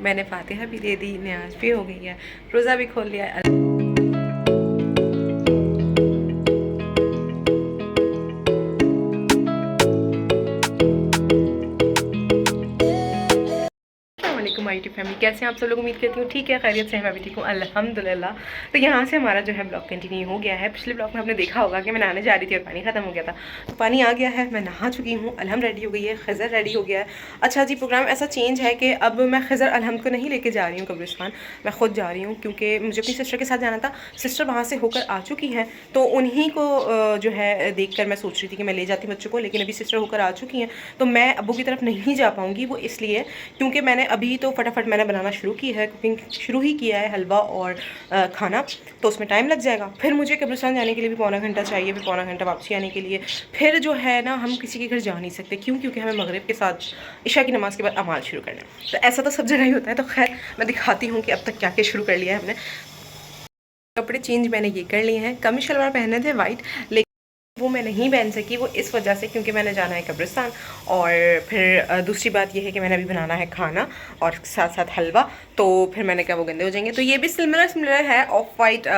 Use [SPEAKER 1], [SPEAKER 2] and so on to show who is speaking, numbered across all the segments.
[SPEAKER 1] मैंने फातिहा भी दे दी, न्याज भी हो गई है, रोज़ा भी खोल लिया है। माइटी फैमिली, कैसे हैं आप सब लोग? उम्मीद करती हूँ ठीक है, खैरियत से हैं। मैं भी ठीक हूँ अल्हम्दुलिल्लाह। तो यहाँ से हमारा जो है ब्लॉग कंटिन्यू हो गया है। पिछले ब्लॉग में आपने देखा होगा कि मैं नहाने जा रही थी और पानी ख़त्म हो गया था, तो पानी आ गया है, मैं नहा चुकी हूँ, अलहम रेडी हो गई है, खज़र रेडी हो गया है। अच्छा जी, प्रोग्राम ऐसा चेंज है कि अब मैं खज़र अलहम को नहीं लेके जा रही हूँ कब्रिस्तान, मैं खुद जा रही हूँ, क्योंकि मुझे अपनी सिस्टर के साथ जाना था। सिस्टर वहाँ से होकर आ चुकी हैं, तो उन्हीं को जो है देख कर मैं सोच रही थी कि मैं ले जाती बच्चों को, लेकिन अभी सिस्टर होकर आ चुकी हैं, तो मैं अब्बू की तरफ नहीं जा पाऊँगी। वो इसलिए क्योंकि मैंने अभी तो फटाफट मैंने बनाना शुरू की है, कुकिंग शुरू ही किया है, हलवा और खाना, तो उसमें टाइम लग जाएगा। फिर मुझे कब्रिस्तान जाने के लिए भी पौना घंटा चाहिए, फिर पौना घंटा वापसी आने के लिए। फिर जो है ना, हम किसी के घर जा नहीं सकते, क्यों? क्योंकि हमें मगरिब के साथ इशा की नमाज़ के बाद अमाल शुरू करना है। तो ऐसा तो सब जगह ही होता है। तो खैर मैं दिखाती हूँ कि अब तक क्या क्या शुरू कर लिया है हमने। कपड़े चेंज मैंने ये कर लिए हैं, कमीज शलवार पहने थे वाइट, लेकिन वो मैं नहीं पहन सकी, वो इस वजह से क्योंकि मैंने जाना है कब्रिस्तान। और फिर दूसरी बात ये है कि मैंने अभी बनाना है खाना और साथ साथ हलवा, तो फिर मैंने कहा वो गंदे हो जाएंगे। तो ये भी सिमिलर है, off white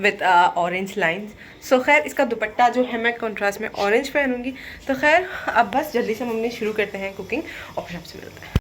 [SPEAKER 1] with orange lines. So खैर इसका दुपट्टा जो है मैं कंट्रास्ट में ऑरेंज पहनूंगी। तो खैर अब बस जल्दी से मम्मी शुरू करते हैं कुकिंग और फिर आपसे मिलते हैं।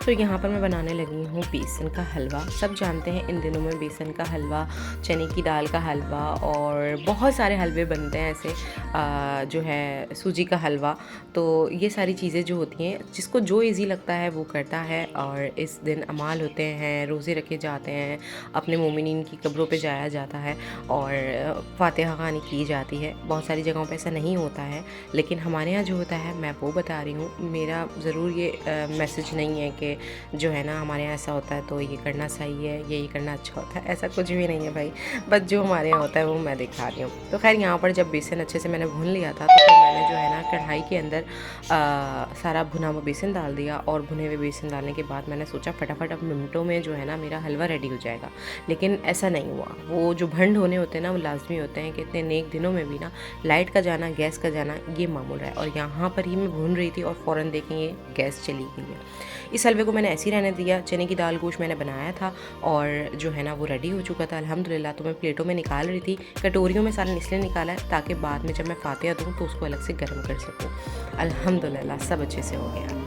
[SPEAKER 1] तो यहाँ पर मैं बनाने लगी हूँ बेसन का हलवा। सब जानते हैं इन दिनों में बेसन का हलवा, चने की दाल का हलवा और बहुत सारे हलवे बनते हैं ऐसे, जो है सूजी का हलवा। तो ये सारी चीज़ें जो होती हैं, जिसको जो इजी लगता है वो करता है। और इस दिन अमाल होते हैं, रोज़े रखे जाते हैं, अपने मोमिनीन की कब्रों पे जाया जाता है और फातिहा ख़वानी की जाती है। बहुत सारी जगहों पे ऐसा नहीं होता है, लेकिन हमारे यहाँ जो होता है मैं वो बता रही हूँ। मेरा ज़रूर ये मैसेज नहीं है कि जो है ना हमारे यहाँ ऐसा होता है तो ये करना सही है, ये करना अच्छा होता है, ऐसा कुछ भी नहीं है भाई। बस जो हमारे यहाँ होता है वो मैं दिखा रही हूँ। तो खैर यहाँ पर जब बेसन अच्छे से मैंने भून लिया था, तो फिर मैंने जो है ना कढ़ाई के अंदर सारा भुना हुआ बेसन डाल दिया। और भुने हुए बेसन डालने के बाद मैंने सोचा फटाफट अब मिनटों में जो है ना मेरा हलवा रेडी हो जाएगा, लेकिन ऐसा नहीं हुआ। वो जो भंड होने होते हैं ना, वो लाजमी होते हैं कि इतने नेक दिनों में भी ना लाइट का जाना, गैस का जाना, ये मामूल है। और यहाँ पर ही मैं भून रही थी और फ़ौरन देखें ये गैस चली गई है। इस हलवे को मैंने ऐसे ही रहने दिया। चने की दाल गोश्त मैंने बनाया था और जो है ना वो रेडी हो चुका था अल्हम्दुलिल्लाह। तो मैं प्लेटों में निकाल रही थी, कटोरियों में सारा इसलिए निकाला है ताकि बाद में जब मैं फातिहा दूँ तो उसको अलग से गर्म कर सकूँ। अल्हम्दुलिल्लाह सब अच्छे से हो गया।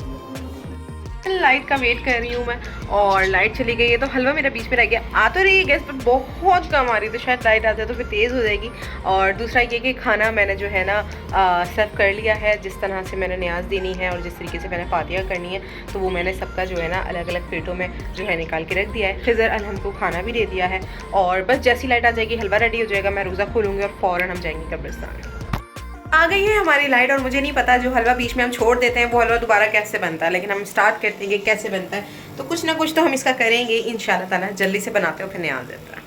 [SPEAKER 1] लाइट का वेट कर रही हूँ मैं, और लाइट चली गई है तो हलवा मेरा बीच में रह गया। आ तो रही है गैस पर बहुत कम आ रही, तो शायद लाइट आ जाए तो फिर तेज़ हो जाएगी। और दूसरा ये कि खाना मैंने जो है ना सर्व कर लिया है, जिस तरह से मैंने न्याज देनी है और जिस तरीके से मैंने फातिहा करनी है, तो वो मैंने सबका जो है ना अलग अलग प्लेटों में जो है निकाल के रख दिया है। खिज़र अलहम को खाना भी दे दिया है, और बस जैसी लाइट आ जाएगी हलवा रेडी हो जाएगा, मैं रोज़ा खोलूँगी और फ़ौरन हम जाएंगे कब्रिस्तान। आ गई है हमारी लाइट, और मुझे नहीं पता जो हलवा बीच में हम छोड़ देते हैं वो हलवा दोबारा कैसे बनता है, लेकिन हम स्टार्ट करते हैं कि कैसे बनता है। तो कुछ ना कुछ तो हम इसका करेंगे इंशाल्लाह ताला। जल्दी से बनाते हो फिर न्याज देता है।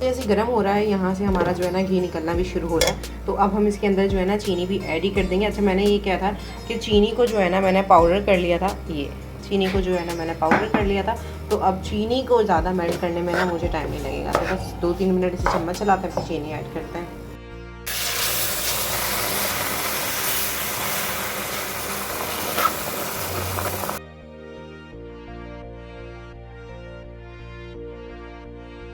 [SPEAKER 1] जैसे गर्म हो रहा है, यहाँ से हमारा जो है ना घी निकलना भी शुरू हो रहा है। तो अब हम इसके अंदर जो है ना चीनी भी ऐड ही कर देंगे। अच्छा, मैंने ये क्या था कि चीनी को जो है ना मैंने पाउडर कर लिया था, ये चीनी को जो है ना मैंने पाउडर कर लिया था। तो अब चीनी को ज़्यादा मेल्ट करने में ना मुझे टाइम नहीं लगेगा, तो बस 2-3 मिनट इसे चम्मच चलाते हैं, फिर चीनी ऐड करते हैं।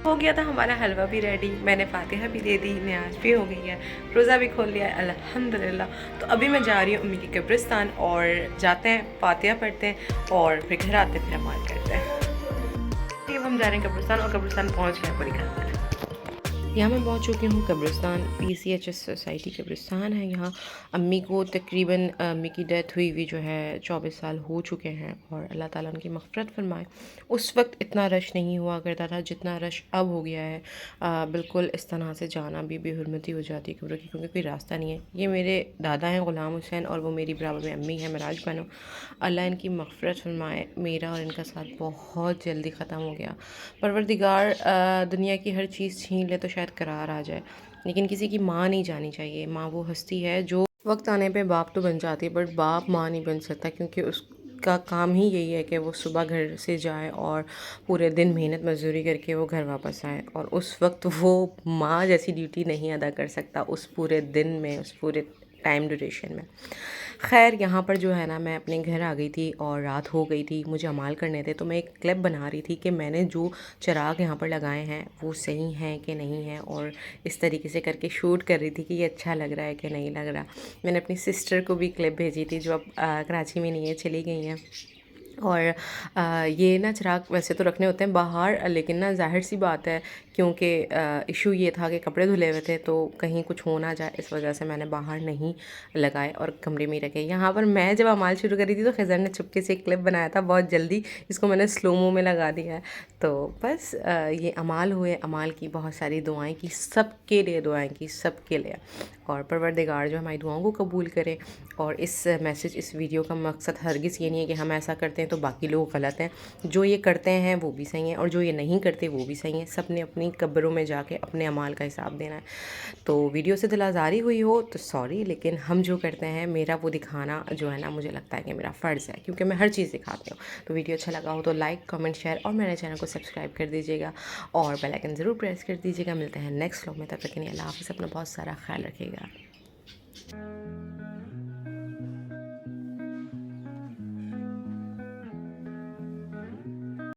[SPEAKER 1] हो गया था हमारा हलवा भी रेडी, मैंने फातिहा भी दे दी, न्याज भी हो गई है, रोज़ा भी खोल लिया है अल्हम्दुलिल्लाह। तो अभी मैं जा रही हूँ अम्मी के कब्रिस्तान और जाते हैं, फातिहा पढ़ते हैं और फिर घर आते हैं, फिर अमाल करते हैं। अब हम जा रहे हैं कब्रिस्तान और कब्रिस्तान पहुँच गए पूरी घर। यहाँ मैं पहुँच चुकी हूँ कब्रिस्तान, PCHS सोसाइटी कब्रिस्तान है यहाँ। अम्मी को तकरीबन अम्मी की डेथ हुई हुई जो है 24 साल हो चुके हैं और अल्लाह ताला उनकी मग़फ़िरत फरमाए। उस वक्त इतना रश नहीं हुआ करता था जितना रश अब हो गया है। बिल्कुल इस तरह से जाना भी बेहुरमती हो जाती है कब्र की, क्योंकि कोई रास्ता नहीं है। ये मेरे दादा हैं ग़ुलाम हुसैन और वो मेरी बराबर में अम्मी है मराज बानो। अल्लाह इनकी मग़फ़िरत फरमाए। मेरा और इनका साथ बहुत जल्दी ख़त्म हो गया। परवरदिगार दुनिया की हर चीज़ छीन ले तो शायद करार आ जाए, लेकिन किसी की माँ नहीं जानी चाहिए। माँ वो हस्ती है जो वक्त आने पे बाप तो बन जाती है, बट बाप माँ नहीं बन सकता, क्योंकि उसका काम ही यही है कि वो सुबह घर से जाए और पूरे दिन मेहनत मजदूरी करके वो घर वापस आए, और उस वक्त वो माँ जैसी ड्यूटी नहीं अदा कर सकता उस पूरे दिन में, उस पूरे टाइम ड्यूरेशन में। खैर, यहाँ पर जो है ना मैं अपने घर आ गई थी और रात हो गई थी, मुझे अमाल करने थे। तो मैं एक क्लिप बना रही थी कि मैंने जो चिराग यहाँ पर लगाए हैं वो सही हैं कि नहीं हैं, और इस तरीके से करके शूट कर रही थी कि ये अच्छा लग रहा है कि नहीं लग रहा। मैंने अपनी सिस्टर को भी क्लिप भेजी थी जो अब कराची में नहीं है, चली गई हैं। और ये ना चिराग वैसे तो रखने होते हैं बाहर, लेकिन ना ज़ाहिर सी बात है, क्योंकि इशू ये था कि कपड़े धुले हुए थे तो कहीं कुछ हो ना जाए, इस वजह से मैंने बाहर नहीं लगाए और कमरे में ही रखे। यहाँ पर मैं जब अमाल शुरू करी थी तो खज़र ने चुपके से एक क्लिप बनाया था बहुत जल्दी, इसको मैंने स्लोमो में लगा दिया है। तो बस ये अमाल हुए, अमाल की बहुत सारी दुआएं की, सबके लिए दुआएं की, सबके लिए। और परवरदिगार जो हमारी दुआओं को कबूल करे। और इस मैसेज, इस वीडियो का मकसद हरगिज़ ये नहीं है कि हम ऐसा करते हैं तो बाकी लोग गलत हैं। जो ये करते हैं वो भी सही हैं और जो ये नहीं करते वो भी सही हैं। सब ने अपनी कब्रों में जाके अपने अमाल का हिसाब देना है। तो वीडियो से दिल आज़ारी हुई हो तो सॉरी, लेकिन हम जो करते हैं, मेरा वो दिखाना जो है ना, मुझे लगता है कि मेरा फ़र्ज़ है, क्योंकि मैं हर चीज़ दिखाती हूँ। तो वीडियो अच्छा लगा हो तो लाइक, कमेंट, शेयर और मेरे चैनल को सब्सक्राइब कर दीजिएगा और बेल आइकन ज़रूर प्रेस कर दीजिएगा। मिलते हैं नेक्स्ट व्लॉग में, तब तक के लिए अल्लाह हाफ़िज़। अपना बहुत सारा ख्याल रखिएगा।